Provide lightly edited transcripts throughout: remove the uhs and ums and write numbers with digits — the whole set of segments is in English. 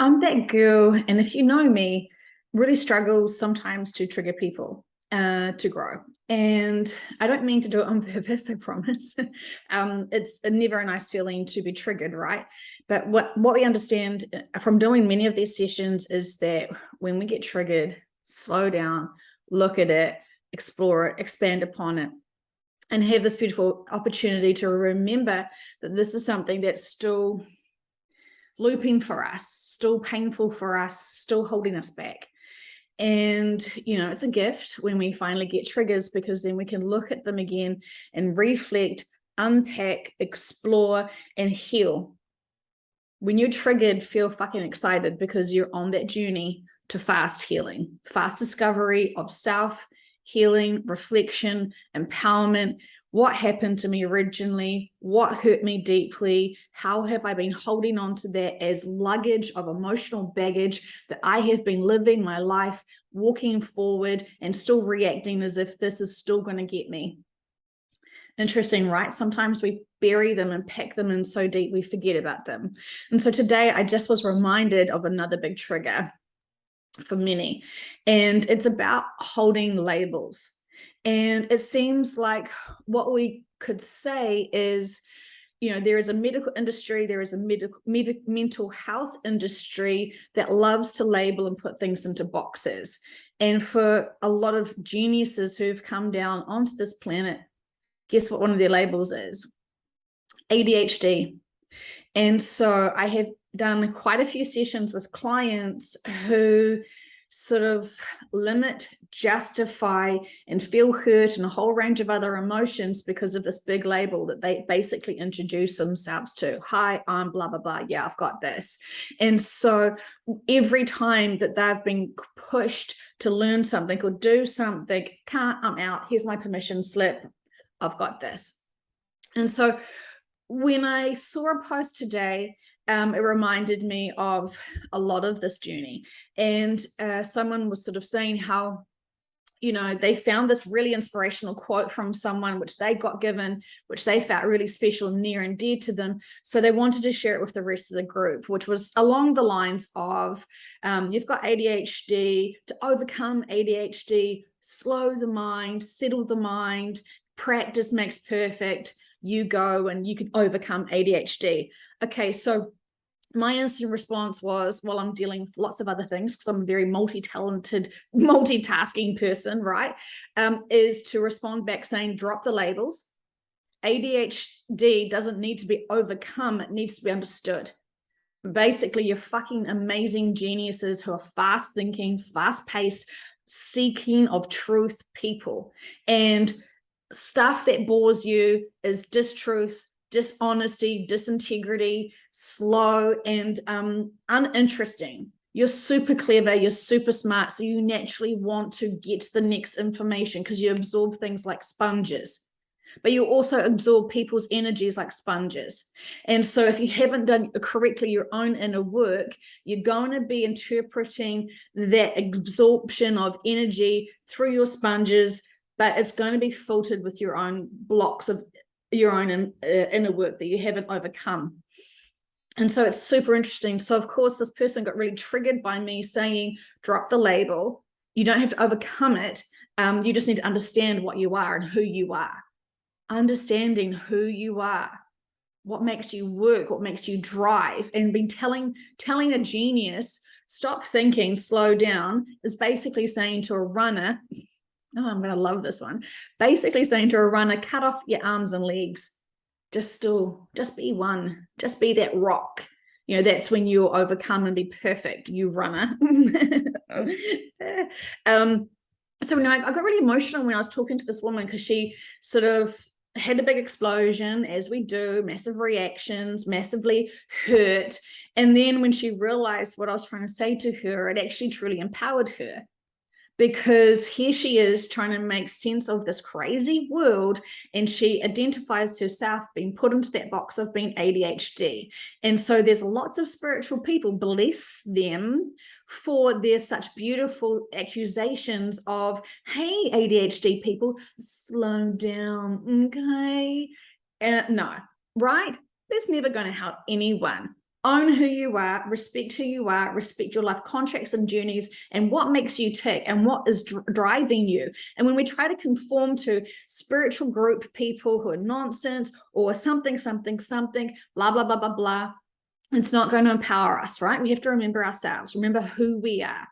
I'm that girl, and if you know me, really struggles sometimes to trigger people to grow. And I don't mean to do it on purpose, I promise. It's never a nice feeling to be triggered, right? But what we understand from doing many of these sessions is that when we get triggered, slow down, look at it, explore it, expand upon it, and have this beautiful opportunity to remember that this is something that's still looping for us, still painful for us, still holding us back. And, it's a gift when we finally get triggers, because then we can look at them again and reflect, unpack, explore, and heal. When you're triggered, feel fucking excited, because you're on that journey to fast healing, fast discovery of self, healing, reflection, empowerment. What happened to me originally? What hurt me deeply? How have I been holding on to that as luggage of emotional baggage that I have been living my life, walking forward and still reacting as if this is still going to get me? Interesting, right? Sometimes we bury them and pack them in so deep we forget about them. And so today I just was reminded of another big trigger for many, and it's about holding labels. And it seems like what we could say is, there is a medical industry, there is a mental health industry that loves to label and put things into boxes. And for a lot of geniuses who've come down onto this planet, guess what one of their labels is? ADHD. And so I have done quite a few sessions with clients who sort of limit, justify, and feel hurt and a whole range of other emotions because of this big label that they basically introduce themselves to. Hi, I'm blah, blah, blah. Yeah, I've got this. And so every time that they've been pushed to learn something or do something, I'm out. Here's my permission slip. I've got this. And so when I saw a post today, it reminded me of a lot of this journey. And someone was sort of saying how, they found this really inspirational quote from someone which they got given, which they felt really special, near and dear to them. So they wanted to share it with the rest of the group, which was along the lines of, you've got ADHD. To overcome ADHD, slow the mind, settle the mind, practice makes perfect. You go and you can overcome ADHD. Okay, so my instant response was, well, I'm dealing with lots of other things because I'm a very multi-talented, multitasking person, right? Is to respond back saying, drop the labels. ADHD doesn't need to be overcome. It needs to be understood. Basically, you're fucking amazing geniuses who are fast thinking, fast paced, seeking of truth people. And stuff that bores you is distruth, dishonesty, disintegrity, slow, and uninteresting. You're super clever, you're super smart, so you naturally want to get the next information because you absorb things like sponges. But you also absorb people's energies like sponges. And so if you haven't done correctly your own inner work, you're going to be interpreting that absorption of energy through your sponges, but it's going to be filtered with your own blocks of your own inner work that you haven't overcome. And so it's super interesting. So of course, this person got really triggered by me saying, drop the label. You don't have to overcome it. You just need to understand what you are and who you are. Understanding who you are, what makes you work, what makes you drive, and been telling a genius, stop thinking, slow down, is basically saying to a runner, oh, I'm going to love this one. Basically saying to a runner, cut off your arms and legs. Just be one. Just be that rock. That's when you'll overcome and be perfect, you runner. So I got really emotional when I was talking to this woman, because she sort of had a big explosion, as we do, massive reactions, massively hurt. And then when she realized what I was trying to say to her, it actually truly empowered her. Because here she is trying to make sense of this crazy world, and she identifies herself being put into that box of being ADHD. And so there's lots of spiritual people, bless them, for their such beautiful accusations of, hey, ADHD people, slow down, okay? No, right? That's never going to help anyone. Own who you are, respect who you are, respect your life contracts and journeys and what makes you tick and what is driving you. And when we try to conform to spiritual group people who are nonsense or something, blah, blah, blah, blah, blah, it's not going to empower us, right? We have to remember ourselves, remember who we are.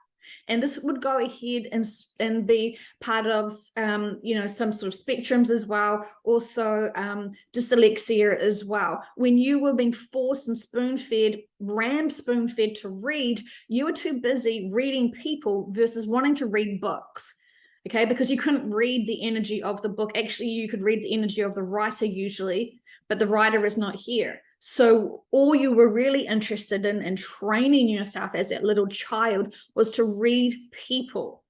And this would go ahead and be part of, some sort of spectrums as well, also dyslexia as well. When you were being forced and spoon-fed, rammed spoon-fed to read, you were too busy reading people versus wanting to read books. Okay, because you couldn't read the energy of the book. Actually, you could read the energy of the writer usually, but the writer is not here. So all you were really interested in and training yourself as that little child was to read people,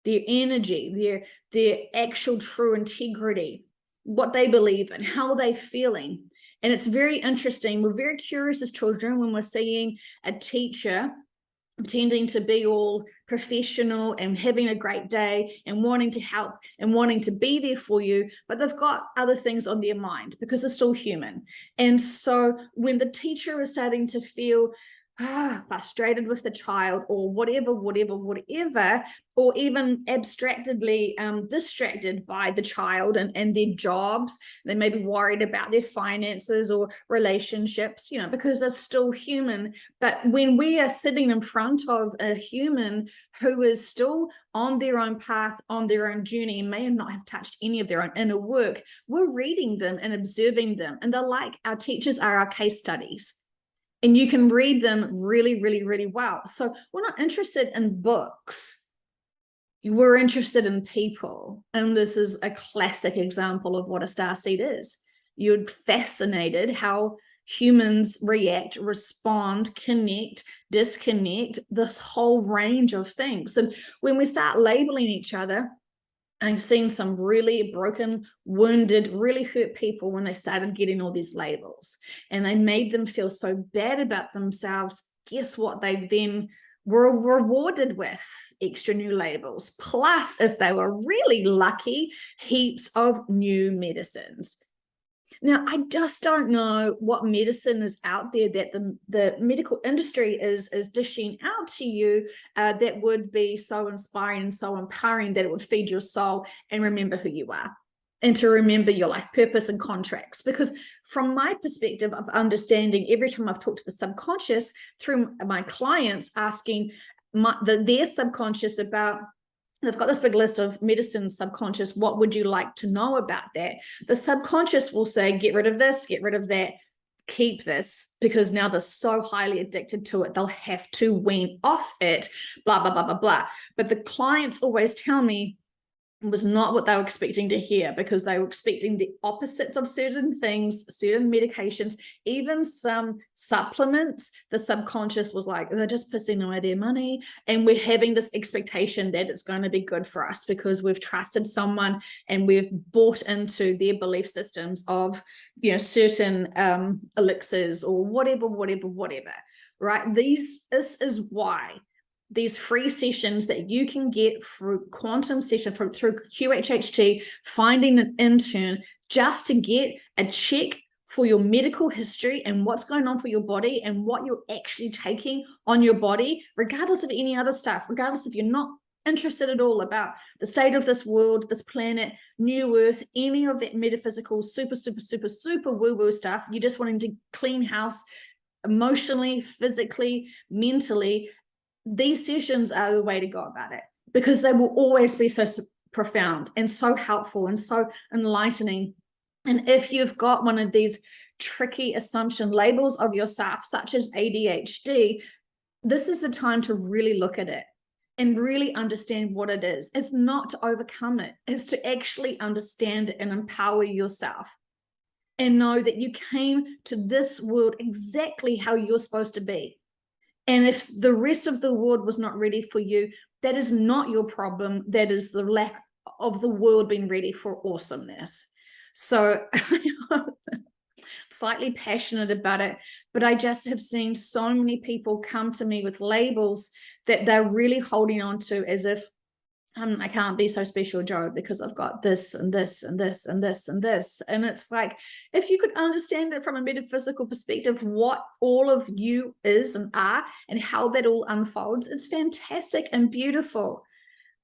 their energy, their actual true integrity, what they believe in, how they're feeling. And it's very interesting. We're very curious as children when we're seeing a teacher tending to be all professional and having a great day and wanting to help and wanting to be there for you, but they've got other things on their mind because they're still human. And so when the teacher is starting to feel frustrated with the child or whatever, or even abstractedly distracted by the child and their jobs, they may be worried about their finances or relationships, because they're still human. But when we are sitting in front of a human who is still on their own path, on their own journey, and may not have touched any of their own inner work, we're reading them and observing them. And they're like, our teachers are our case studies. And you can read them really, really, really well. So we're not interested in books. We're interested in people. And this is a classic example of what a starseed is. You're fascinated how humans react, respond, connect, disconnect, this whole range of things. And when we start labeling each other, I've seen some really broken, wounded, really hurt people when they started getting all these labels and they made them feel so bad about themselves. Guess what? They then were rewarded with extra new labels. Plus, if they were really lucky, heaps of new medicines. Now, I just don't know what medicine is out there that the medical industry is dishing out to you that would be so inspiring and so empowering that it would feed your soul and remember who you are and to remember your life purpose and contracts. Because from my perspective of understanding, every time I've talked to the subconscious through my clients asking their subconscious about, they've got this big list of medicine subconscious. What would you like to know about that? The subconscious will say, get rid of this, get rid of that, keep this, because now they're so highly addicted to it, they'll have to wean off it, blah, blah, blah, blah, blah. But the clients always tell me it was not what they were expecting to hear, because they were expecting the opposites of certain things, certain medications, even some supplements. The subconscious was like, they're just pissing away their money. And we're having this expectation that it's going to be good for us because we've trusted someone and we've bought into their belief systems of, certain elixirs or whatever, right? This is why these free sessions that you can get through quantum session through QHHT, finding an intern, just to get a check for your medical history and what's going on for your body and what you're actually taking on your body, regardless of any other stuff, regardless if you're not interested at all about the state of this world, this planet, new earth, any of that metaphysical, super woo-woo stuff. You're just wanting to clean house emotionally, physically, mentally. These sessions are the way to go about it, because they will always be so profound and so helpful and so enlightening. And if you've got one of these tricky assumption labels of yourself, such as ADHD, this is the time to really look at it and really understand what it is. It's not to overcome it. It's to actually understand it and empower yourself and know that you came to this world exactly how you're supposed to be. And if the rest of the world was not ready for you, that is not your problem. That is the lack of the world being ready for awesomeness. So I'm slightly passionate about it, but I just have seen so many people come to me with labels that they're really holding on to as if I can't be so special, Joe, because I've got this and this and this and this and this. And it's like, if you could understand it from a metaphysical perspective, what all of you is and are and how that all unfolds, it's fantastic and beautiful.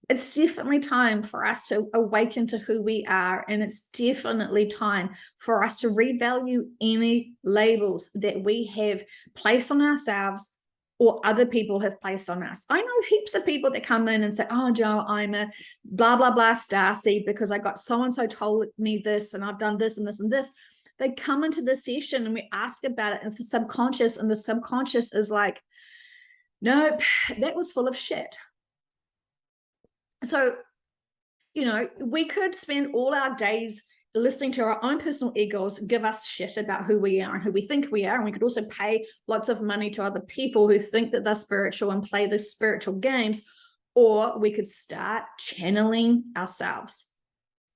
It's definitely time for us to awaken to who we are. And it's definitely time for us to revalue any labels that we have placed on ourselves or other people have placed on us. I know heaps of people that come in and say, oh, Joe, I'm a blah, blah, blah starseed because I got so-and-so told me this and I've done this and this and this. They come into this session and we ask about it. And it's the subconscious, and the subconscious is like, nope, that was full of shit. So, we could spend all our days listening to our own personal egos give us shit about who we are and who we think we are. And we could also pay lots of money to other people who think that they're spiritual and play the spiritual games. Or we could start channeling ourselves,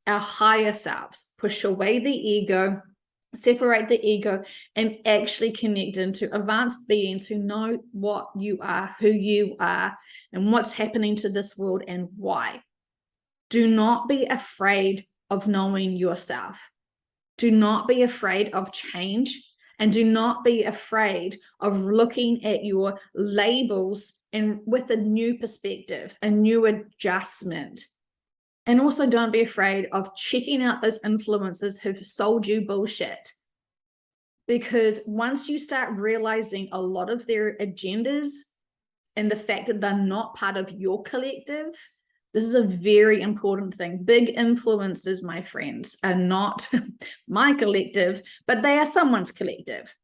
our higher selves, push away the ego, separate the ego, and actually connect into advanced beings who know what you are, who you are, and what's happening to this world and why. Do not be afraid of knowing yourself. Do not be afraid of change, and do not be afraid of looking at your labels and with a new perspective, a new adjustment. And also don't be afraid of checking out those influencers who've sold you bullshit. Because once you start realizing a lot of their agendas and the fact that they're not part of your collective, this is a very important thing. Big influencers, my friends, are not my collective, but they are someone's collective,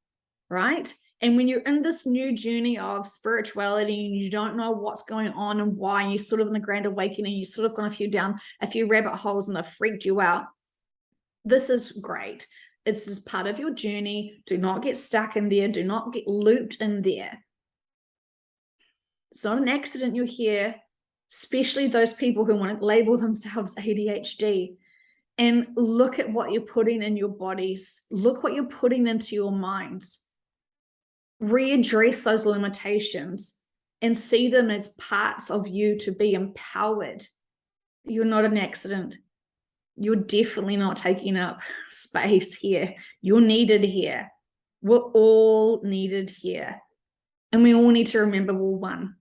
right? And when you're in this new journey of spirituality and you don't know what's going on and why, and you're sort of in the grand awakening, you sort of gone down a few rabbit holes and they've freaked you out, this is great. It's just part of your journey. Do not get stuck in there. Do not get looped in there. It's not an accident you're here, especially those people who want to label themselves ADHD. And look at what you're putting in your bodies. Look what you're putting into your minds. Readdress those limitations and see them as parts of you to be empowered. You're not an accident. You're definitely not taking up space here. You're needed here. We're all needed here. And we all need to remember we're one.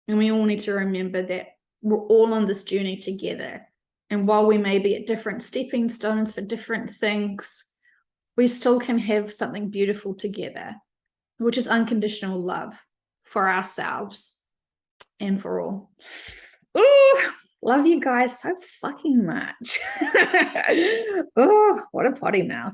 And we all need to remember that we're all on this journey together. And while we may be at different stepping stones for different things, we still can have something beautiful together, which is unconditional love for ourselves and for all. Ooh, love you guys so fucking much. Oh, what a potty mouth.